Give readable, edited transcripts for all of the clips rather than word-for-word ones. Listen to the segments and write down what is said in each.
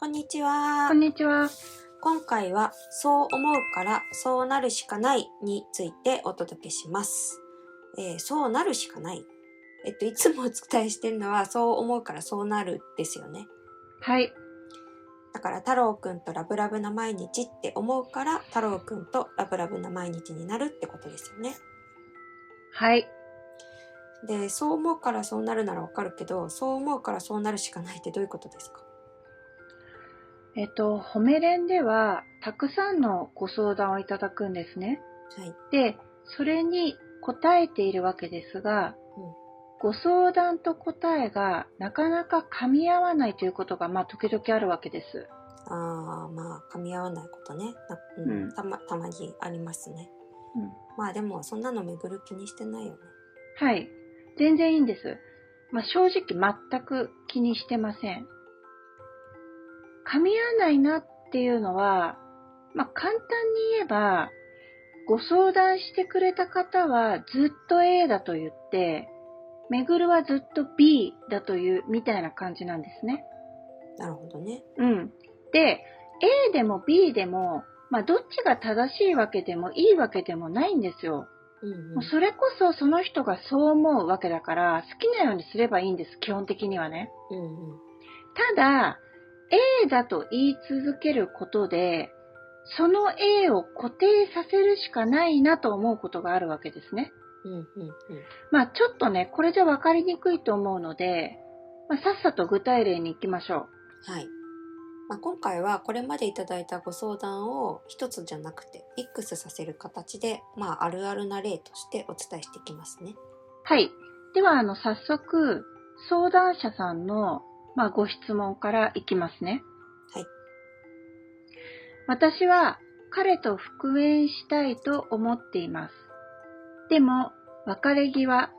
こんにちは。こんにちは。今回はそう思うからそうなるしかないについてお届けします。そうなるしかない。いつもお伝えしてるのはそう思うからそうなるですよね。はい。だから太郎くんとラブラブな毎日って思うから太郎くんとラブラブな毎日になるってことですよね。はい。で、そう思うからそうなるならわかるけど、そう思うからそうなるしかないってどういうことですか？褒め連では、たくさんのご相談をいただくんですね。はい。で、それに答えているわけですが、ご相談と答えがなかなか噛み合わないということが、時々あるわけです。噛み合わないことね。たまにありますね。でもそんなの巡る気にしてないよね。はい。全然いいんです。正直全く気にしてません。噛み合わないなっていうのは、簡単に言えば、ご相談してくれた方はずっと A だと言って、めぐるはずっと B だというみたいな感じなんですね。なるほどね。で、A でも B でも、どっちが正しいわけでもいいわけでもないんですよ。もうそれこそその人がそう思うわけだから、好きなようにすればいいんです、基本的にはね。ただ、A だと言い続けることで、その A を固定させるしかないなと思うことがあるわけですね。ちょっとね、これじゃ分かりにくいと思うので、さっさと具体例に行きましょう。はい。今回はこれまでいただいたご相談を一つじゃなくてミックスさせる形で、あるあるな例としてお伝えしていきますね。はい。では、早速、相談者さんの、ご質問からいきますね。はい。私は彼と復縁したいと思っています。でも、別れ際、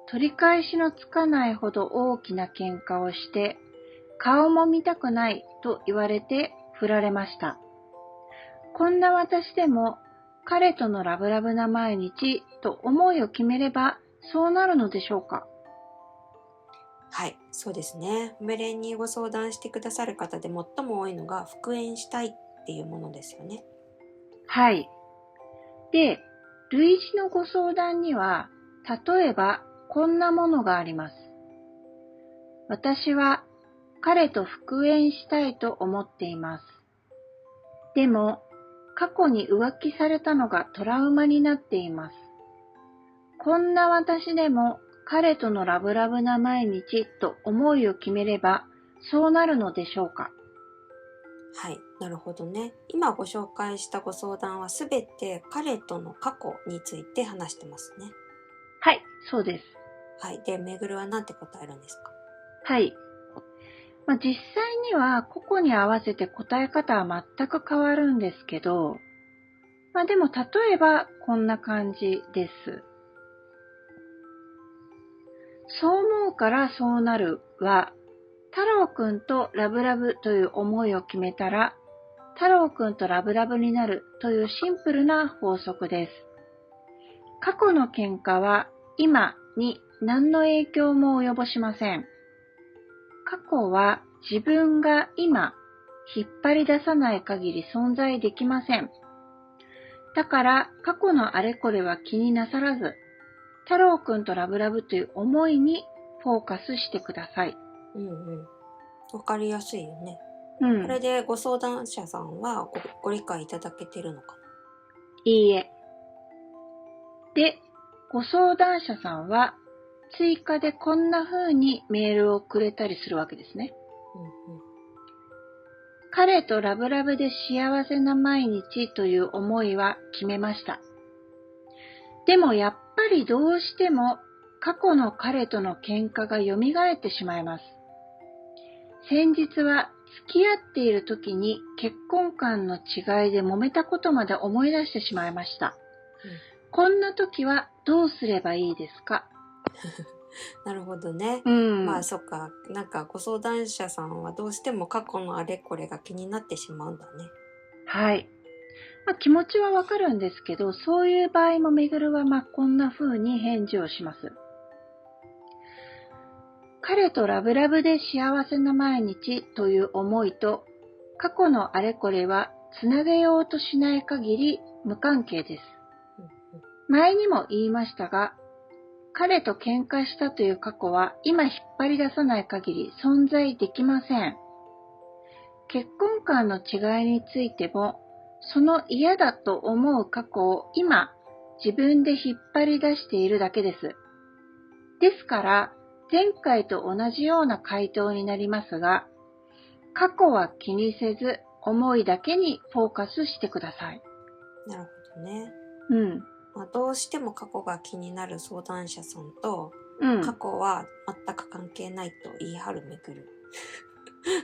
取り返しのつかないほど大きな喧嘩をして、顔も見たくないと言われて振られました。こんな私でも彼とのラブラブな毎日と思いを決めればそうなるのでしょうか？はい、そうですね。褒め連にご相談してくださる方で最も多いのが復縁したいっていうものですよね。はい。で、類似のご相談には、例えばこんなものがあります。私は彼と復縁したいと思っています。でも、過去に浮気されたのがトラウマになっています。こんな私でも彼とのラブラブな毎日と思いを決めればそうなるのでしょうか？はい、なるほどね。今ご紹介したご相談はすべて彼との過去について話してますね。はい、そうです。はい。で、めぐるは何て答えるんですか？はい。実際には個々に合わせて答え方は全く変わるんですけど、でも例えばこんな感じです。そう思うからそうなるは、太郎くんとラブラブという思いを決めたら、太郎くんとラブラブになるというシンプルな法則です。過去の喧嘩は今に何の影響も及ぼしません。過去は自分が今引っ張り出さない限り存在できません。だから過去のあれこれは気になさらず、太郎くんとラブラブという思いにフォーカスしてください。わかりやすいよね。これでご相談者さんはご理解いただけてるのかな？いいえ。で、ご相談者さんは追加でこんな風にメールをくれたりするわけですね。彼とラブラブで幸せな毎日という思いは決めました。でもやっぱりどうしても過去の彼との喧嘩が蘇ってしまいます。先日は付き合っている時に結婚観の違いで揉めたことまで思い出してしまいました。こんな時はどうすればいいですか？なるほどね。そっか。なんかご相談者さんはどうしても過去のあれこれが気になってしまうんだね。はい。気持ちはわかるんですけど、そういう場合もめぐるはこんな風に返事をします。彼とラブラブで幸せな毎日という思いと過去のあれこれはつなげようとしない限り無関係です。前にも言いましたが、彼と喧嘩したという過去は今引っ張り出さない限り存在できません。結婚観の違いについても、その嫌だと思う過去を今自分で引っ張り出しているだけです。ですから、前回と同じような回答になりますが、過去は気にせず、思いだけにフォーカスしてください。なるほどね。どうしても過去が気になる相談者さんと、過去は全く関係ないと言い張るめぐる。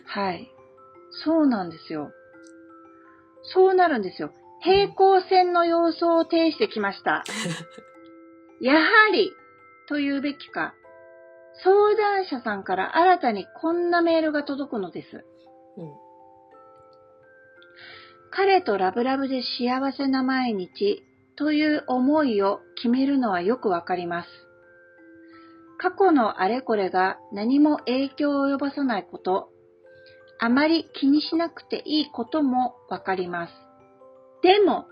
はい。そうなんですよ。そうなるんですよ。平行線の様相を呈してきました。やはり、と言うべきか、相談者さんから新たにこんなメールが届くのです。彼とラブラブで幸せな毎日という思いを決めるのはよくわかります。過去のあれこれが何も影響を及ぼさないこと、あまり気にしなくていいこともわかります。でも、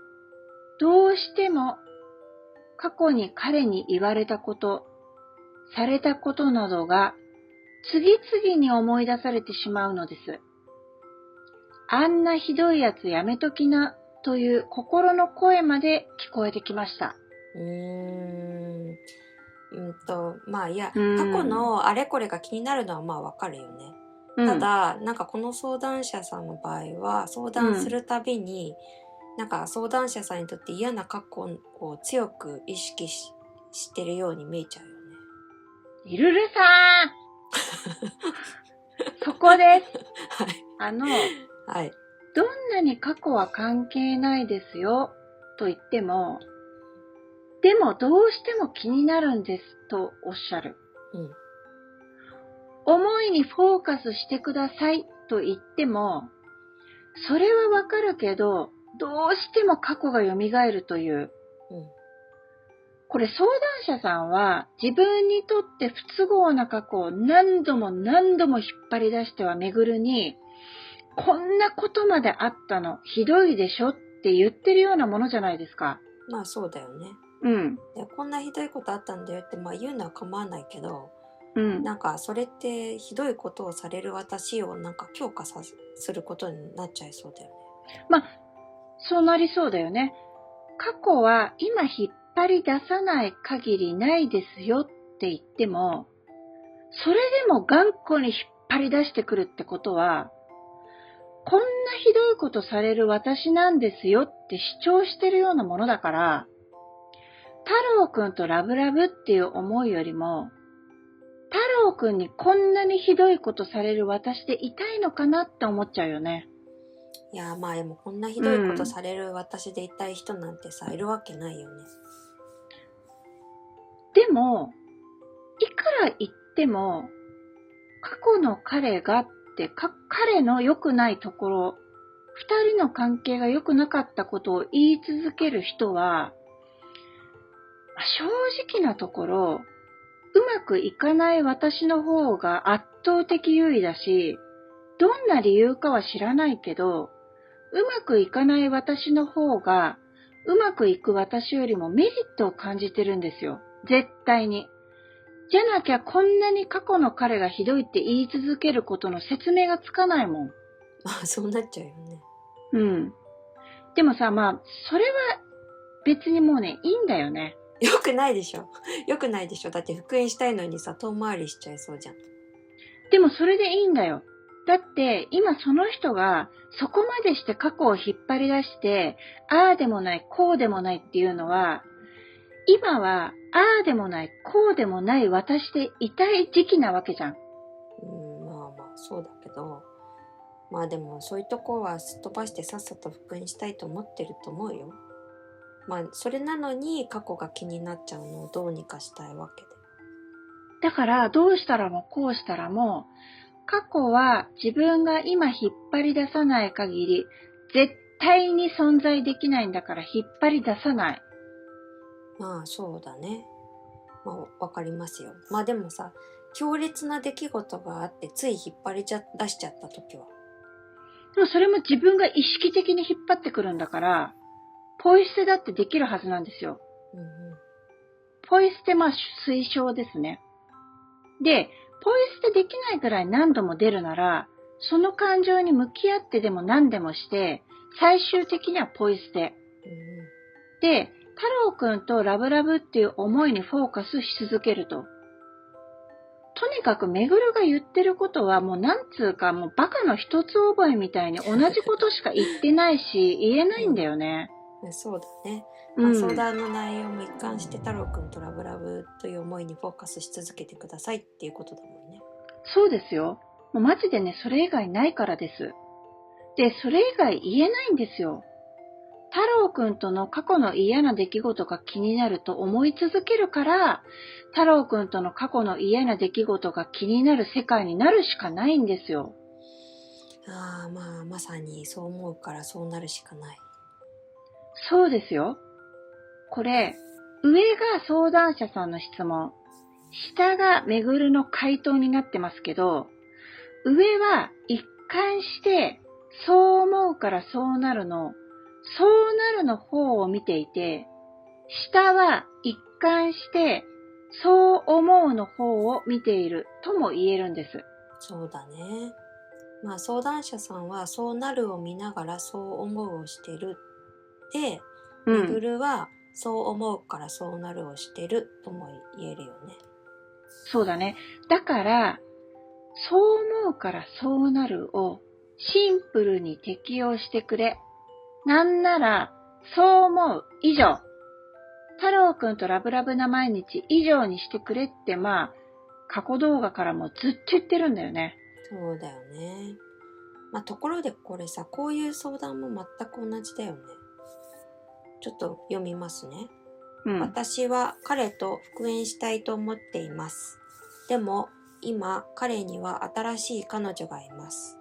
どうしても過去に彼に言われたこと、されたことなどが次々に思い出されてしまうのです。あんなひどいやつやめときなという心の声まで聞こえてきました。過去のあれこれが気になるのはわかるよね。ただ、この相談者さんの場合は、相談するたびに、相談者さんにとって嫌な過去を強く意識してるように見えちゃうよね。いるるさーそこです。はい。どんなに過去は関係ないですよと言っても、でもどうしても気になるんですとおっしゃる。思いにフォーカスしてくださいと言っても、それはわかるけど、どうしても過去が蘇るという。これ相談者さんは自分にとって不都合な過去を何度も何度も引っ張り出しては巡るに、こんなことまであったの、ひどいでしょって言ってるようなものじゃないですか。まあそうだよね。でこんなひどいことあったんだよって言うのは構わないけど、それってひどいことをされる私を強化することになっちゃいそうだよね。そうなりそうだよね。過去は今引っ張り出さない限りないですよって言っても、それでも頑固に引っ張り出してくるってことは、こんなひどいことされる私なんですよって主張してるようなものだから、太郎くんとラブラブっていう思いよりも、太郎くんにこんなにひどいことされる私でいたいのかなって思っちゃうよね。いやでもこんなひどいことされる私でいたい人なんているわけないよね。でも、いくら言っても、過去の彼がって彼の良くないところ、二人の関係が良くなかったことを言い続ける人は、正直なところ、うまくいかない私の方が圧倒的優位だし、どんな理由かは知らないけど、うまくいかない私の方が、うまくいく私よりもメリットを感じてるんですよ。絶対に。じゃなきゃこんなに過去の彼がひどいって言い続けることの説明がつかないもん。そうなっちゃうよね。でもさ、それは別にもうね、いいんだよね。よくないでしょ。よくないでしょ。だって復縁したいのに遠回りしちゃいそうじゃん。でもそれでいいんだよ。だって今その人がそこまでして過去を引っ張り出して、ああでもない、こうでもないっていうのは、今はああでもない、こうでもない私でいたい時期なわけじゃん。そうだけど、でもそういうとこはすっ飛ばしてさっさと復縁したいと思ってると思うよ。それなのに過去が気になっちゃうのをどうにかしたいわけで。だからどうしたらもこうしたらも、過去は自分が今引っ張り出さない限り絶対に存在できないんだから引っ張り出さない。そうだね。わかりますよ。でもさ、強烈な出来事があってつい引っ張り出しちゃった時は。でもそれも自分が意識的に引っ張ってくるんだから、ポイ捨てだってできるはずなんですよ。うんうんポイ捨て推奨ですね。で、ポイ捨てできないくらい何度も出るなら、その感情に向き合ってでも何でもして、最終的にはポイ捨て。で、太郎くんとラブラブっていう思いにフォーカスし続けると。とにかくめぐるが言ってることはもうなんつうかもうバカの一つ覚えみたいに同じことしか言ってないし言えないんだよね。そうだね。うん相談の内容も一貫して太郎くんとラブラブという思いにフォーカスし続けてくださいっていうことだもんね。そうですよ。もうマジでね、それ以外ないからです。で、それ以外言えないんですよ。太郎くんとの過去の嫌な出来事が気になると思い続けるから、太郎くんとの過去の嫌な出来事が気になる世界になるしかないんですよ。まさにそう思うからそうなるしかない。そうですよ。これ、上が相談者さんの質問、下がめぐるの回答になってますけど、上は一貫してそう思うからそうなるの、そうなるの方を見ていて、下は一貫してそう思うの方を見ているとも言えるんです。そうだね。相談者さんはそうなるを見ながらそう思うをしてる。で、めぐるはそう思うからそうなるをしてるとも言えるよね。そうだね。だから、そう思うからそうなるをシンプルに適用してくれ。なんなら、そう思う以上。太郎くんとラブラブな毎日以上にしてくれって過去動画からもずっと言ってるんだよね。そうだよね。ところでこれさ、こういう相談も全く同じだよね。ちょっと読みますね。私は彼と復縁したいと思っています。でも今彼には新しい彼女がいます。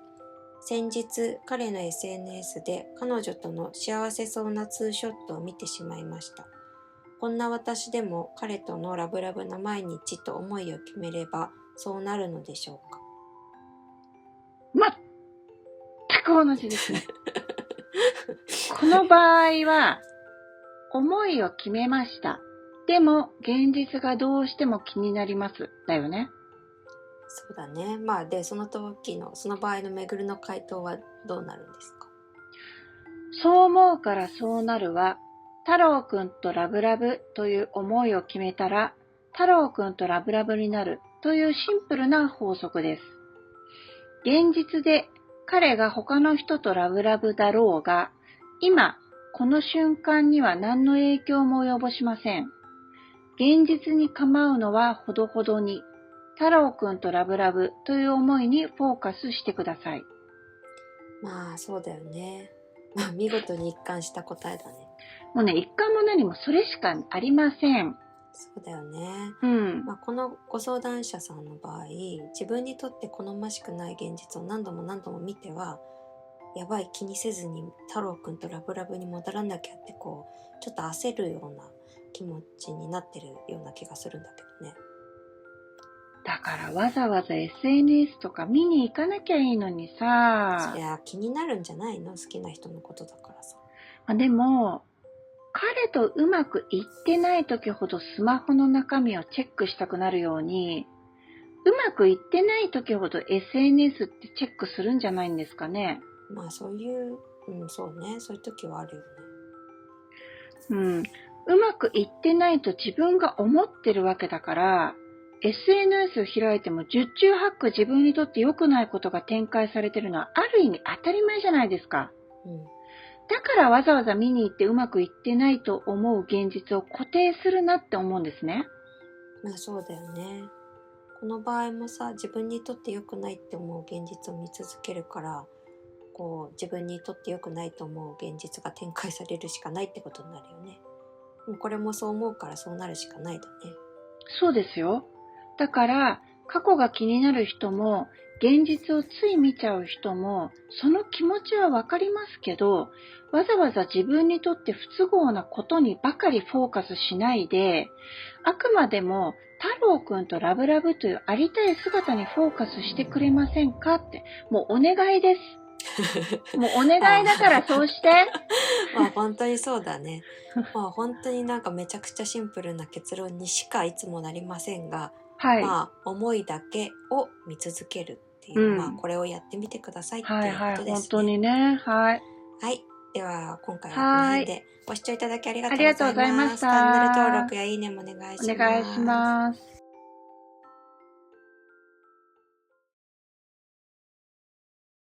先日彼の SNS で彼女との幸せそうなツーショットを見てしまいました。こんな私でも彼とのラブラブな毎日と思いを決めればそうなるのでしょうか。全く同じですね。この場合は思いを決めました。でも現実がどうしても気になりますだよね。そうだね。でその場合のめぐるの回答はどうなるんですか。そう思うからそうなるは、太郎くんとラブラブという思いを決めたら、太郎くんとラブラブになるというシンプルな法則です。現実で彼が他の人とラブラブだろうが、今この瞬間には何の影響も及ぼしません。現実に構うのはほどほどに、太郎くんとラブラブという思いにフォーカスしてください。そうだよね。見事に一貫した答えだね。もうね、一貫も何もそれしかありません。そうだよね。このご相談者さんの場合、自分にとって好ましくない現実を何度も何度も見ては、やばい、気にせずに太郎くんとラブラブに戻らなきゃってちょっと焦るような気持ちになってるような気がするんだけどね。だからわざわざ SNS とか見に行かなきゃいいのにさ。そりゃ気になるんじゃないの？好きな人のことだからさ。でも、彼とうまくいってない時ほどスマホの中身をチェックしたくなるように、うまくいってない時ほど SNS ってチェックするんじゃないんですかね。そういう、そうね、そういう時はあるよね。うまくいってないと自分が思ってるわけだから、SNS を開いても十中八九自分にとって良くないことが展開されてるのはある意味当たり前じゃないですか。だからわざわざ見に行ってうまくいってないと思う現実を固定するなって思うんですね。そうだよね。この場合もさ、自分にとって良くないって思う現実を見続けるから、自分にとって良くないと思う現実が展開されるしかないってことになるよね。これもそう思うからそうなるしかないだね。そうですよ。だから過去が気になる人も現実をつい見ちゃう人もその気持ちはわかりますけど、わざわざ自分にとって不都合なことにばかりフォーカスしないで、あくまでも太郎くんとラブラブというありたい姿にフォーカスしてくれませんかって、もうお願いです。もうお願いだからそうして。まあ本当にそうだね。まあ本当になんかめちゃくちゃシンプルな結論にしかいつもなりませんが、はい。まあ思いだけを見続けるっていう、うんまあこれをやってみてくださいっていうこはいはい、とですね。本当にね。はい。はい。では今回はこの辺でご視聴いただきありがとうございます。ありがとうございましたチャンネル登録やいいねもお願いします。お願いします。